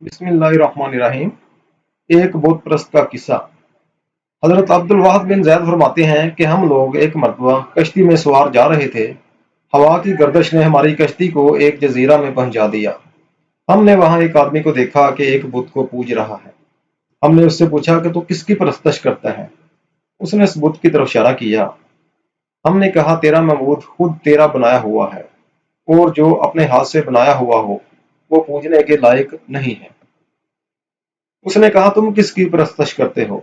बिस्मिल्लाहिर्रहमानिर्रहीम। एक बुत परस्त का किस्सा। हजरत अब्दुल वाहद बिन जैद फरमाते हैं कि हम लोग एक मरतबा कश्ती में सवार जा रहे थे। हवा की गर्दश ने हमारी कश्ती को एक जजीरा में पहुंचा दिया। हमने वहां एक आदमी को देखा कि एक बुत को पूज रहा है। हमने उससे पूछा कि तू किसकी परस्तश करता है। उसने उस बुत की तरफ इशारा किया। हमने कहा, तेरा मबूद खुद तेरा बनाया हुआ है, और जो अपने हाथ से बनाया हुआ हो वो पूजने के लायक नहीं है। उसने कहा, तुम किसकी परस्तश करते हो।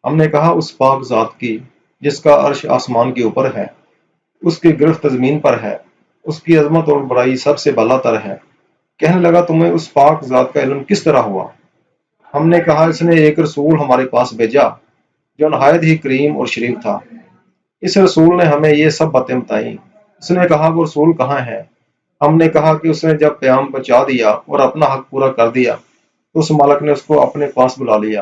हमने कहा, उस पाक ज़ात की जिसका अर्श आसमान के ऊपर है, उसकी गिरफ्त ज़मीन पर है, उसकी अज़मत और बड़ाई सबसे बालातर है। कहने लगा, तुम्हें उस पाक ज़ात का इल्म किस तरह हुआ। हमने कहा, इसने एक रसूल हमारे पास भेजा जो नहायत ही करीम और शरीफ था। इस रसूल ने हमें ये सब बातें बताई। उसने कहा, वो रसूल कहाँ है। हमने कहा कि उसने जब प्याम पहुंचा दिया और अपना हक पूरा कर दिया तो उस मालिक ने उसको अपने पास बुला लिया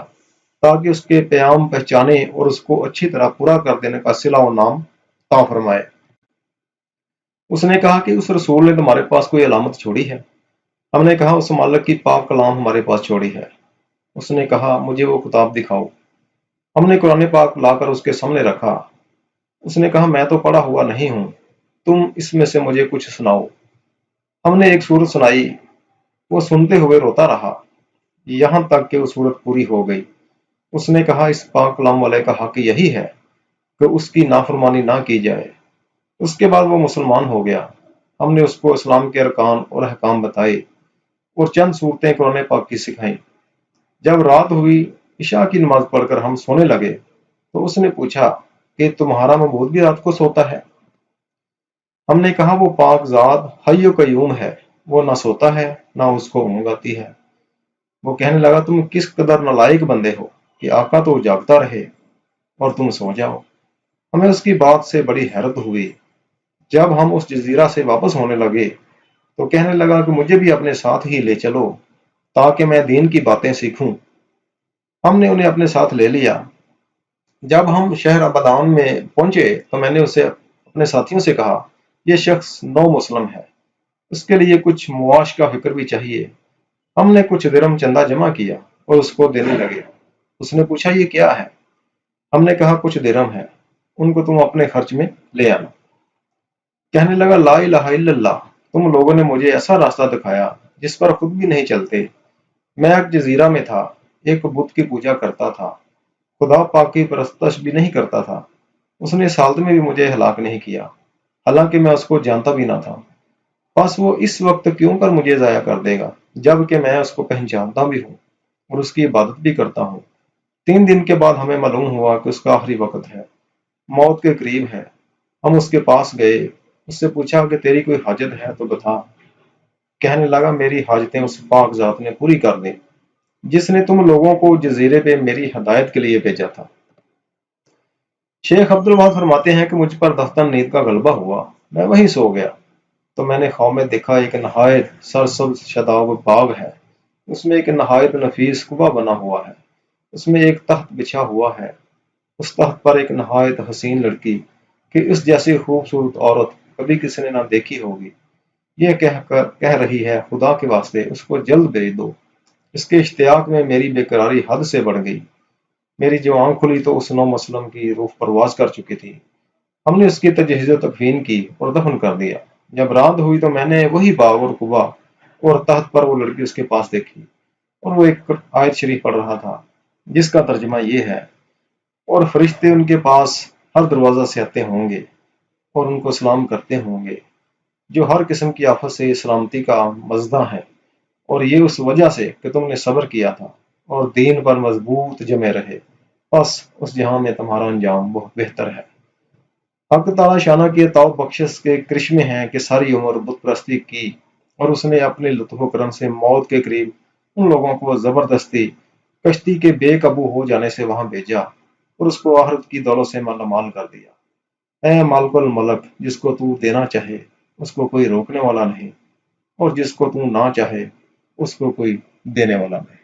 ताकि उसके प्याम पहचाने और उसको अच्छी तरह पूरा कर देने का सिला व नाम ता फरमाए। उसने कहा कि उस रसूल ने तुम्हारे पास कोई अलामत छोड़ी है। हमने कहा, उस मालिक की पाक कलाम हमारे पास छोड़ी है। उसने कहा, मुझे वो किताब दिखाओ। हमने कुरान पाक लाकर उसके सामने रखा। उसने कहा, मैं तो पढ़ा हुआ नहीं हूं, तुम इसमें से मुझे कुछ सुनाओ। हमने एक सूरत सुनाई। वो सुनते हुए रोता रहा यहां तक कि वो सूरत पूरी हो गई। उसने कहा, इस पाक कलाम वाले का हक यही है कि उसकी नाफरमानी ना की जाए। उसके बाद वो मुसलमान हो गया। हमने उसको इस्लाम के अरकान और अहकाम बताए और चंद सूरतें कुरान पाक की सिखाई। जब रात हुई, इशा की नमाज पढ़कर हम सोने लगे तो उसने पूछा कि तुम्हारा मबूद भी रात को सोता है। हमने कहा, वो पाक ज़ात हय्यो कय्यूम है, वो ना सोता है ना उसको ऊँघ आती है। वो कहने लगा, तुम किस कदर नालायक बंदे हो कि आका तो जागता रहे और तुम सो जाओ। हमें उसकी बात से बड़ी हैरत हुई। जब हम उस जजीरा से वापस होने लगे तो कहने लगा कि मुझे भी अपने साथ ही ले चलो ताकि मैं दीन की बातें सीखूं। हमने उन्हें अपने साथ ले लिया। जब हम शहर अबदान में पहुंचे तो मैंने उसे अपने साथियों से कहा, यह शख्स नौ मुस्लिम है, उसके लिए कुछ मुआश का फिक्र भी चाहिए। हमने कुछ दिरहम चंदा जमा किया और उसको देने लगे। उसने पूछा, ये क्या है। हमने कहा, कुछ दिरहम है, उनको तुम अपने खर्च में ले आना। कहने लगा, ला इलाहा इल्लल्लाह, तुम लोगों ने मुझे ऐसा रास्ता दिखाया जिस पर खुद भी नहीं चलते। मैं एक जजीरा में था, एक बुत की पूजा करता था, खुदा पाक की परस्तश भी नहीं करता था। उसने इस हालत में भी मुझे हलाक नहीं किया, हालांकि मैं उसको जानता भी ना था। बस वो इस वक्त क्यों कर मुझे जाया कर देगा जबकि मैं उसको पहचानता भी हूँ और उसकी इबादत भी करता हूँ। 3 दिन के बाद हमें मालूम हुआ कि उसका आखिरी वक्त है, मौत के करीब है। हम उसके पास गए, उससे पूछा कि तेरी कोई हाजत है तो बता। कहने लगा, मेरी हाजतें उस पाक ज़ात ने पूरी कर दी जिसने तुम लोगों को जजीरे पे मेरी हदायत के लिए भेजा था। शेख अब्दुल वहाद फरमाते हैं कि मुझ पर दफ्तर नींद का गलबा हुआ। मैं वहीं सो गया तो मैंने ख्वाब में देखा, एक नहायत सरसब्ज शदाब बाग है। उसमें एक नहायत नफीस कुबा बना हुआ है। उसमें एक तख्त बिछा हुआ है। उस तख्त पर एक नहायत हसीन लड़की कि इस जैसी खूबसूरत औरत कभी किसी ने ना देखी होगी। यह कह रही है, खुदा के वास्ते उसको जल्द भेज दो। इसके इश्तियाक में मेरी बेकरारी हद से बढ़ गई। मेरी जो आंख खुली तो उस नौ मुसलम की रूह परवाज कर चुकी थी। हमने उसकी तजहीज़ तकफीन की और दफन कर दिया। जब रात हुई तो मैंने वही बाग और कुबा और तख्त पर वो लड़की उसके पास देखी, और वो एक आयत शरीफ पढ़ रहा था जिसका तर्जुमा ये है, और फरिश्ते उनके पास हर दरवाजा से आते होंगे और उनको सलाम करते होंगे, जो हर किस्म की आफत से सलामती का मजदा है, और ये उस वजह से कि तुमने सब्र किया था और दीन पर मजबूत जमे रहे। बस उस जहां में तुम्हारा अंजाम बहुत बेहतर है। हक ताला शाना की अता बख्शिश के करिश्मे हैं कि सारी उम्र बुत परस्ती की और उसने अपने लुत्फ़ करम से मौत के करीब उन लोगों को जबरदस्ती कश्ती के बेकाबू हो जाने से वहां भेजा और उसको आखिरत की दौलत से मालामाल कर दिया। ऐ मालिकुल मलक, जिसको तू देना चाहे उसको कोई रोकने वाला नहीं, और जिसको तू ना चाहे उसको कोई देने वाला नहीं।